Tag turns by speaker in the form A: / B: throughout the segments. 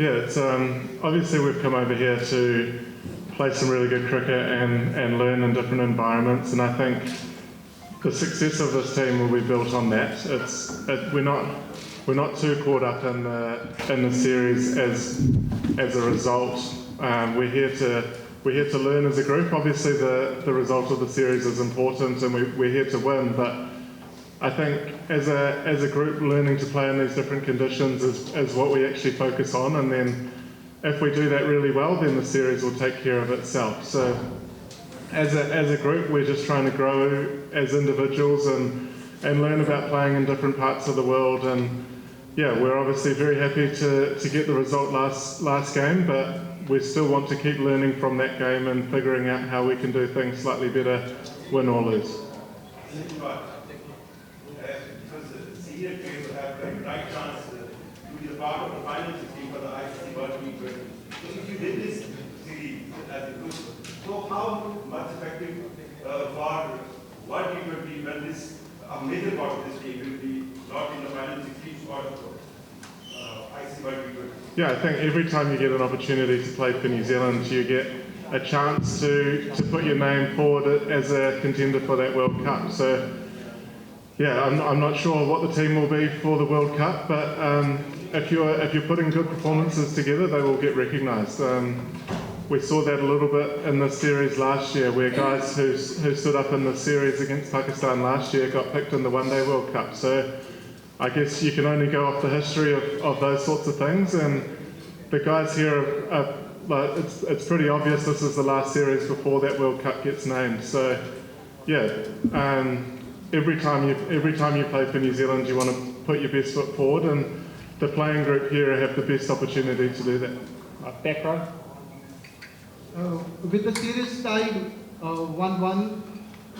A: Yeah, it's obviously we've come over here to play some really good cricket and learn in different environments, and I think the success of this team will be built on that. We're not too caught up in the series as a result. We're here to learn as a group. Obviously, the result of the series is important, and we're here to win. But I think as a group, learning to play in these different conditions is what we actually focus on. And then if we do that really well, then the series will take care of itself. So as a group, we're just trying to grow as individuals and learn about playing in different parts of the world. And yeah, we're obviously very happy to get the result last game, but we still want to keep learning from that game and figuring out how we can do things slightly better, win or lose.
B: Senior players have the right chance to be a part of the final 16 for the ICC World T20. So if you win this series as a group, so how much effective for World T20 when this a major part of this game will be not in the final 16 spot of ICC World T20?
A: Yeah, I think every time you get an opportunity to play for New Zealand, you get a chance to put your name forward as a contender for that World Cup. So yeah, I'm not sure what the team will be for the World Cup, but if you're putting good performances together, they will get recognised. We saw that a little bit in the series last year, where guys who stood up in the series against Pakistan last year got picked in the One Day World Cup. So I guess you can only go off the history of those sorts of things, and the guys here are like, it's pretty obvious this is the last series before that World Cup gets named. So yeah. Every time you play for New Zealand, you want to put your best foot forward, and the playing group here have the best opportunity to do that.
C: Back row.
D: With the series tied 1-1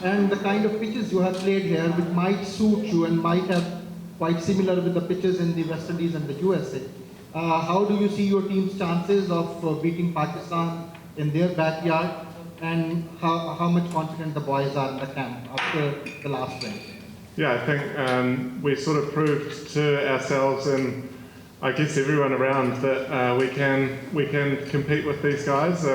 D: and the kind of pitches you have played here, which might suit you and might have quite similar with the pitches in the West Indies and the USA, how do you see your team's chances of beating Pakistan in their backyard? And how much confident the boys are in the camp after the last win?
A: Yeah, I think we sort of proved to ourselves and I guess everyone around that we can compete with these guys.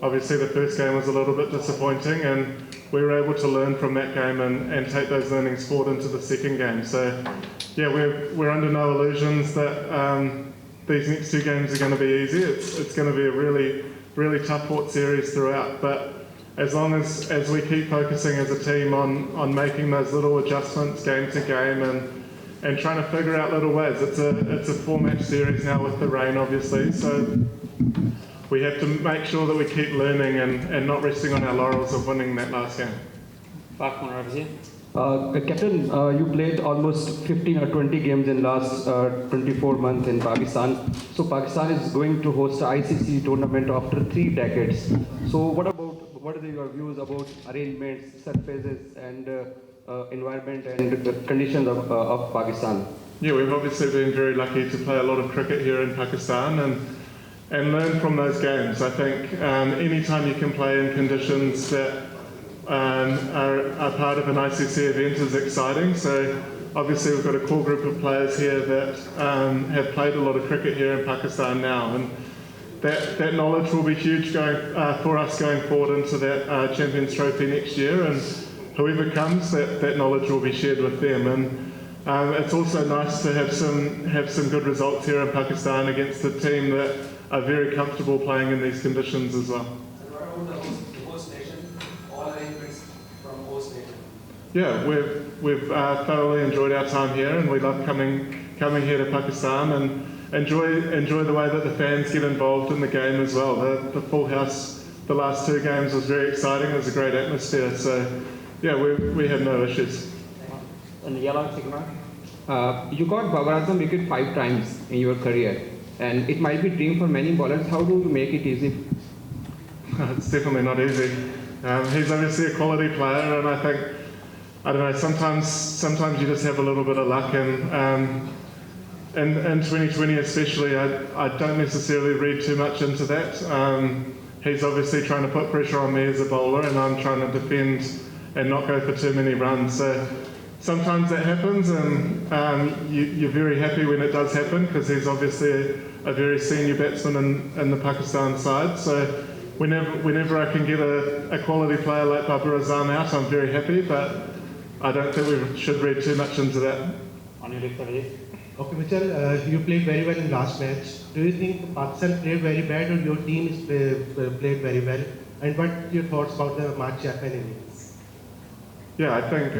A: Obviously the first game was a little bit disappointing, and we were able to learn from that game and take those learnings forward into the second game. So yeah, we're under no illusions that these next two games are going to be easy. It's going to be a really tough fought series throughout, but as long as we keep focusing as a team on making those little adjustments game to game and trying to figure out little ways. It's a 4-match series now with the rain, obviously, so we have to make sure that we keep learning and not resting on our laurels of winning that last game.
C: Back corner over here.
E: Captain, you played almost 15 or 20 games in last 24 months in Pakistan. So Pakistan is going to host an ICC tournament after 3 decades. So what are your views about arrangements, surfaces, and environment and the conditions of Pakistan?
A: Yeah, we've obviously been very lucky to play a lot of cricket here in Pakistan and learn from those games. I think any time you can play in conditions that are part of an ICC event is exciting. So obviously we've got a core group of players here that have played a lot of cricket here in Pakistan now, and that knowledge will be huge for us going forward into that Champions Trophy next year, and whoever comes, that knowledge will be shared with them. And it's also nice to have some good results here in Pakistan against a team that are very comfortable playing in these conditions as well. Yeah, we've thoroughly enjoyed our time here, and we love coming here to Pakistan and enjoy the way that the fans get involved in the game as well. The full house, the last 2 games was very exciting. It was a great atmosphere. So yeah, we have no issues.
C: In the yellow, second row.
E: You got Babar Azam wicket 5 times in your career, and it might be a dream for many bowlers. How do you make it easy?
A: It's definitely not easy. He's obviously a quality player, and I think, I don't know, sometimes you just have a little bit of luck, and in 2020 especially, I don't necessarily read too much into that. He's obviously trying to put pressure on me as a bowler, and I'm trying to defend and not go for too many runs. So sometimes that happens, and you're very happy when it does happen, because he's obviously a very senior batsman in the Pakistan side. So whenever I can get a quality player like Babar Azam out, I'm very happy, but I don't think we should read too much into that.
C: On your left over here.
F: Okay, Mitchell, you played very well in last match. Do you think Pakistan played very bad or your team played very well? And what are your thoughts about the Mark Chapman innings?
A: Yeah, I think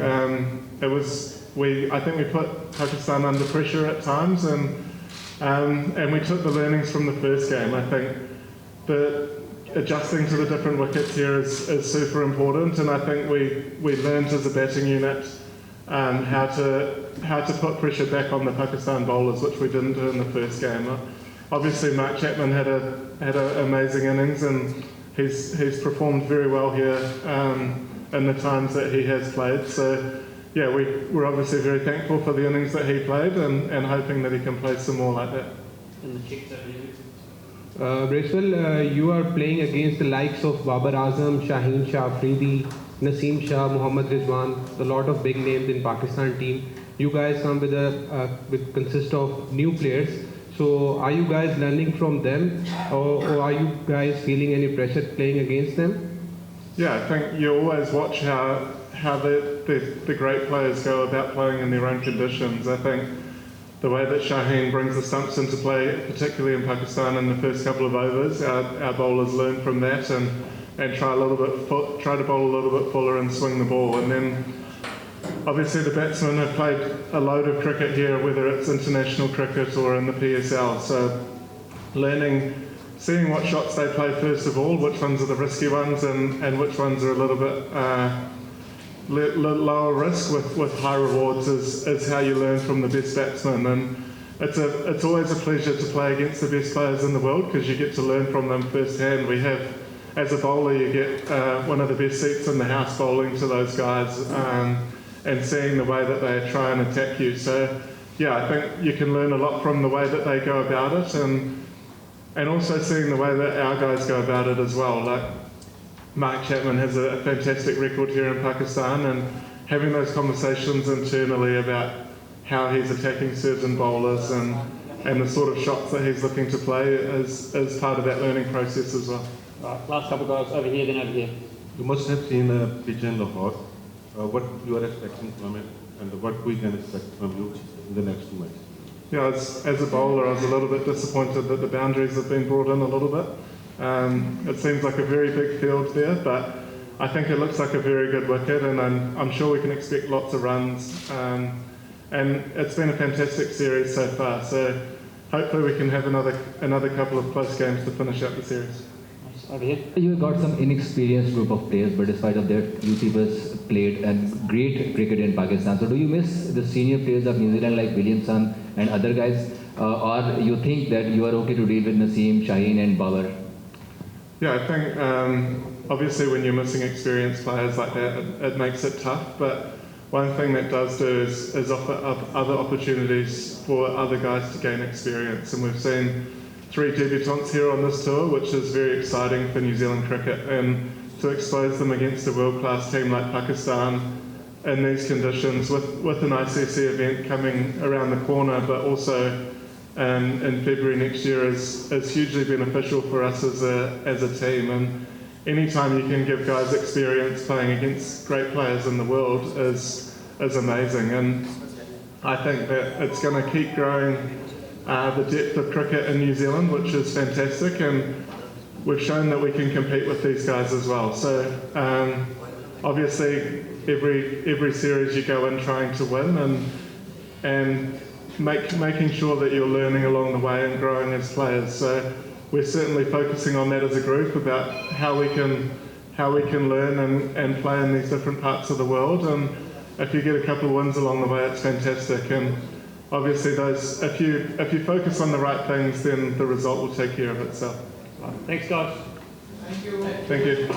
A: I think we put Pakistan under pressure at times, and we took the learnings from the first game. I think the adjusting to the different wickets here is super important, and I think we learned as a batting unit how to put pressure back on the Pakistan bowlers, which we didn't do in the first game. Obviously, Mark Chapman had an amazing innings, and he's performed very well here in the times that he has played. So, yeah, we're obviously very thankful for the innings that he played, and hoping that he can play some more like that.
C: In the checks over here.
G: Bracewell, you are playing against the likes of Babar Azam, Shaheen Shah Afridi, Naseem Shah, Mohammad Rizwan, a lot of big names in Pakistan team. You guys come with consist of new players. So are you guys learning from them, or are you guys feeling any pressure playing against them?
A: Yeah, I think you always watch how the great players go about playing in their own conditions. I think the way that Shaheen brings the stumps into play, particularly in Pakistan in the first couple of overs, our bowlers learn from that and try to bowl a little bit fuller and swing the ball. And then obviously the batsmen have played a load of cricket here, whether it's international cricket or in the PSL. So seeing what shots they play first of all, which ones are the risky ones and which ones are a little bit lower risk with high rewards is how you learn from the best batsmen. And it's always a pleasure to play against the best players in the world because you get to learn from them firsthand. We have, as a bowler, you get one of the best seats in the house bowling to those guys and seeing the way that they try and attack you. So yeah, I think you can learn a lot from the way that they go about it and also seeing the way that our guys go about it as well. Like Mark Chapman has a fantastic record here in Pakistan, and having those conversations internally about how he's attacking certain bowlers and the sort of shots that he's looking to play is part of that learning process as well.
C: Right, last couple of guys over here, then over here.
H: You must have seen a pitch in Lahore. What you are expecting from it, and what we can expect from you in the next 2 matches?
A: Yeah, as a bowler, I was a little bit disappointed that the boundaries have been brought in a little bit. It seems like a very big field there, but I think it looks like a very good wicket, and I'm sure we can expect lots of runs. And it's been a fantastic series so far, so hopefully we can have another couple of close games to finish up the series.
C: Over here.
I: You got some inexperienced group of players, but despite of that, you people played and great cricket in Pakistan. So do you miss the senior players of New Zealand like Williamson and other guys, or you think that you are okay to deal with Naseem, Shaheen and Babar?
A: Yeah, I think obviously when you're missing experienced players like that, it makes it tough, but one thing that does do is offer up other opportunities for other guys to gain experience, and we've seen 3 debutants here on this tour, which is very exciting for New Zealand cricket, and to expose them against a world-class team like Pakistan in these conditions with an ICC event coming around the corner, but also in February next year is hugely beneficial for us as a team. And anytime you can give guys experience playing against great players in the world is amazing. And I think that it's going to keep growing the depth of cricket in New Zealand, which is fantastic, and we've shown that we can compete with these guys as well. So obviously every series you go in trying to win and making sure that you're learning along the way and growing as players. So we're certainly focusing on that as a group about how we can learn and play in these different parts of the world. And if you get a couple of wins along the way, it's fantastic. And obviously, if you focus on the right things, then the result will take care of itself.
C: Right, thanks, guys.
A: Thank you.